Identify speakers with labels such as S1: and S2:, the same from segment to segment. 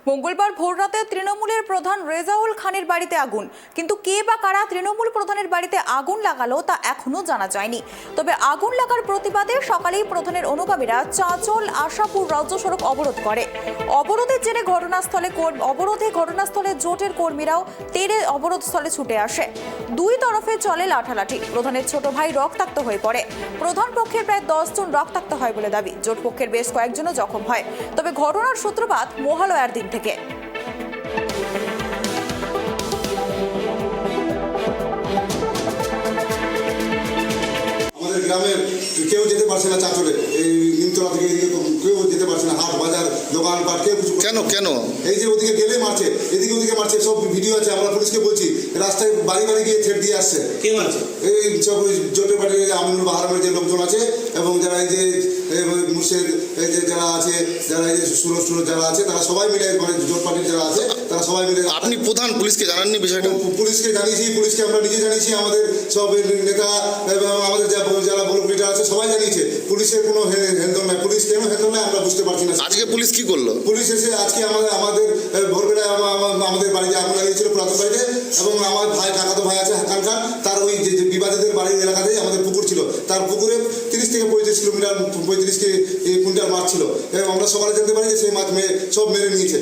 S1: মঙ্গলবার ভোররাতে তৃণমূলের প্রধান রেজাউল খানের বাড়িতে আগুন, কিন্তু কে বা কারা তৃণমূল প্রধানের বাড়িতে আগুন লাগালো তা এখনো জানা যায়নি। তবে আগুন লাগার প্রতিবাদে সকালেই প্রধানের অনুগামীরা চাঁচল আশাপুর রাজ্য সড়ক অবরোধ করে। অবরোধের জেরে ঘটনাস্থলে জোটের কর্মীরাও তেড়ে অবরোধস্থলে ছুটে আসে। দুই তরফে চলে লাঠালাঠি। প্রধানের ছোট ভাই রক্তাক্ত হয়ে পড়ে। প্রধান পক্ষের প্রায় 10 জন রক্তাক্ত হয় বলে দাবি। জোট পক্ষের বেশ কয়েকজনও জখম হয়। তবে ঘটনার সূত্রপাত মহালয়ার দিন থেকে।
S2: আমাদের গ্রামের কেউ যেতে পারছে না, চাঁচলে এই নিমতলা থেকে কেউ যেতে পারছে না, হাট বাজার দোকানপাট কেউ কিছু। কেন এই যে ওদিকে গেলে মারছে, এদিকে ওদিকে মারছে, সব ভিডিও আছে। আমরা পুলিশকে বলছি, রাস্তায় বাড়ি বাড়ি গিয়ে ছেড় দিয়ে আসছে। কে মারছে? এই সব জোটের পার্টির আমিনুল বাহারামের যে লোকজন আছে এবং যারা এই যে মুর্শেদ এই যে যারা আছে, যারা এই যে সুরজ যারা আছে, তারা সবাই মিলে, মানে জোট পার্টির যারা আছে তারা সবাই মিলে।
S3: আপনি প্রধান পুলিশকে জানাননি বিষয়টা?
S2: পুলিশকে জানিয়েছি, পুলিশকে আমরা নিজে জানিয়েছি, আমাদের সব নেতা এবং আমাদের যারা ব্লক লিডার আছে সবাই জানিয়েছে। পুলিশের কোনো হেলদোল নাই। পুলিশ কেন হেলদোল নাই আমরা বুঝতে পারছি না।
S3: আজকে পুলিশ কি করলো?
S2: পুলিশ এসে আজকে আমাদের ভোরবেলায় আমাদের বাড়িতে আগুন লাগিয়েছিল, পুরাতন বাড়িতে। এবং আমার ভাই, কাকাতো ভাই আছে হাকান খান, তার ওই যে বিবাদীদের বাড়ির এলাকাতেই আমাদের পুকুর ছিল, তার পুকুরে 30 থেকে 35 কিলোমিটার 35 কুইন্টাল মাছ ছিল। এবং আমরা সকালে জানতে পারি যে সেই মাছ সব মেরে নিয়েছে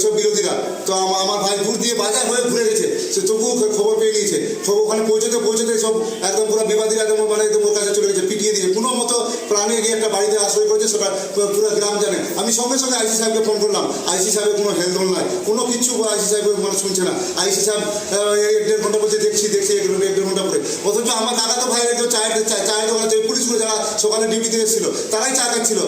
S2: সব বিরোধীরা। তো আমার ভাই দূর দিয়ে বাজার হয়ে ঘুরে গেছে, সে তবুও খবর পেয়ে নিয়েছে। খবর ওখানে পৌঁছতে সব একদম পুরো বিবাদীরা একদম মানে একদম ওর কাছে চলে গেছে, পিটিয়ে দিয়ে কোনো মতো প্রাণে গিয়ে একটা বাড়িতে আশ্রয় করেছে। সেটা পুরো গ্রাম জানে। আমি সঙ্গে সঙ্গে আইসি সাহেবকে ফোন করলাম। আইসি সাহেবের কোনো হেলদোল নাই, কোনো কিচ্ছু আইসি সাহেব মানে শুনছে না। আইসি সাহেব 1.5 ঘন্টা বলছে দেখছি 1.5 ঘন্টা করে। অথচ আমার কাকাতো ভাইয়ের কেউ চায়ের দোকানে পুলিশগুলো যারা সকালে ডিউটিতে এসেছিল তারাই চা খাচ্ছিল,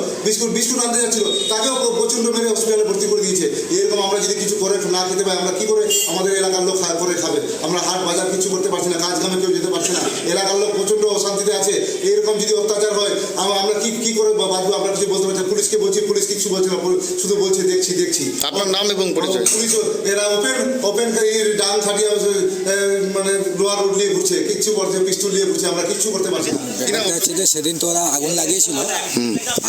S2: বিস্কুট আনতে যাচ্ছিল, তাকেও প্রচণ্ড মেরে হসপিটালে ভর্তি করে দিয়েছে। এরকম আমরা যদি কিছু করে না খেতে পাই, আমরা কি করে আমাদের এলাকার লোক করে খাবে? আমরা হাট বাজার কিছু করতে পারছি না, কাজ কামে কেউ যেতে পারছে না, এলাকার লোক প্রচণ্ড অশান্তিতে আছে। এরকম যদি অত্যাচার হয় আমরা কি করে বাঁচবো? আমরা কিছু বলতে পারছি না। পুলিশকে বলছি, পুলিশ কিছু বলছে না, শুধু বলছে দেখছি।
S3: আপনার নাম এবং পরিচয়?
S2: পুলিশ এরা ওপেন ডাং খাটিয়ে মানে লোহার রোড নিয়ে ঘুরছে, কিচ্ছু করছে, পিস্তুল নিয়ে ঘুরছে, আমরা কিচ্ছু করতে পারছি না।
S4: হচ্ছে যে সেদিন তো ওরা আগুন লাগিয়েছিল।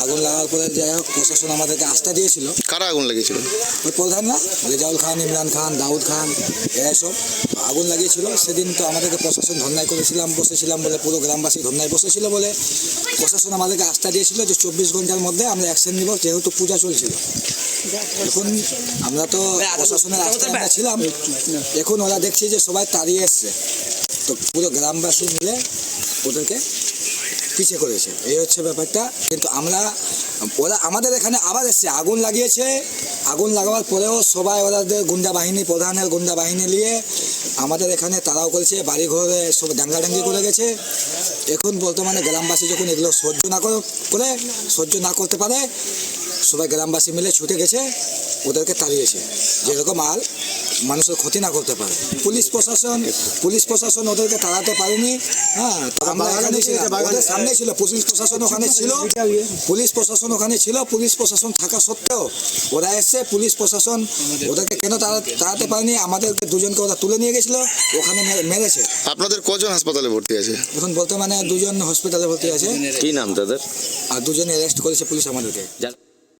S4: আগুন লাগার পরে যাই হোক প্রশাসন আমাদেরকে আস্থা দিয়েছিল।
S3: কারা আগুন লাগিয়েছিল?
S4: ওই প্রধানরা রেজাউল খান, ইমরান খান, দাউদ খান, এরা সব আগুন লাগিয়েছিল। সেদিন তো আমাদেরকে প্রশাসন ধর্নায় বসেছিলাম বলে, পুরো গ্রামবাসী ধর্নায় বসেছিল বলে প্রশাসন আমাদেরকে আস্থা দিয়েছিল যে 24 ঘন্টার মধ্যে আমরা অ্যাকশন নিব, যেহেতু পূজা চলছিল। এখন আমরা তো প্রশাসনের আস্থায় আমরা ছিলাম। এখন ওরা দেখছি যে সবাই তাড়িয়ে এসছে, তো পুরো গ্রামবাসী মিলে ওদেরকে পিছিয়ে করেছে। এই হচ্ছে ব্যাপারটা। কিন্তু ওরা আমাদের এখানে আবার এসছে, আগুন লাগিয়েছে। আগুন লাগাবার পরেও সবাই ওদের গুন্ডা বাহিনী, প্রধানের গুন্ডা বাহিনী নিয়ে আমাদের এখানে তাড়াও করেছে, বাড়ি ঘরে সব ডাঙ্গাডাঙ্গি করে গেছে। এখন বর্তমানে গ্রামবাসী যখন এগুলো সহ্য না করতে পারে, সবাই গ্রামবাসী মিলে ছুটে গেছে, ওদেরকে তাড়িয়েছে, যেরকম আর মানুষের ক্ষতি না করতে পারে। পুলিশ প্রশাসন ওদেরকে তাড়াতে পারেনি। হ্যাঁ, আমরা এখানে ওদের সামনে ছিল, পুলিশ প্রশাসন ওখানে ছিল, পুলিশ প্রশাসন থাকা সত্ত্বেও ওরা এসে, পুলিশ প্রশাসন ওদেরকে কেন তাড়াতে পারেনি? আমাদেরকে দুজনকে ওরা তুলে নিয়ে গেছিল, ওখানে মেরেছে।
S3: আপনাদের কজন হাসপাতালে ভর্তি আছে?
S4: এখন বর্তমানে 2 জন হসপিটালে ভর্তি আছে।
S3: কি নাম তাদের?
S4: আর 2 জন অ্যারেস্ট করেছে পুলিশ আমাদেরকে।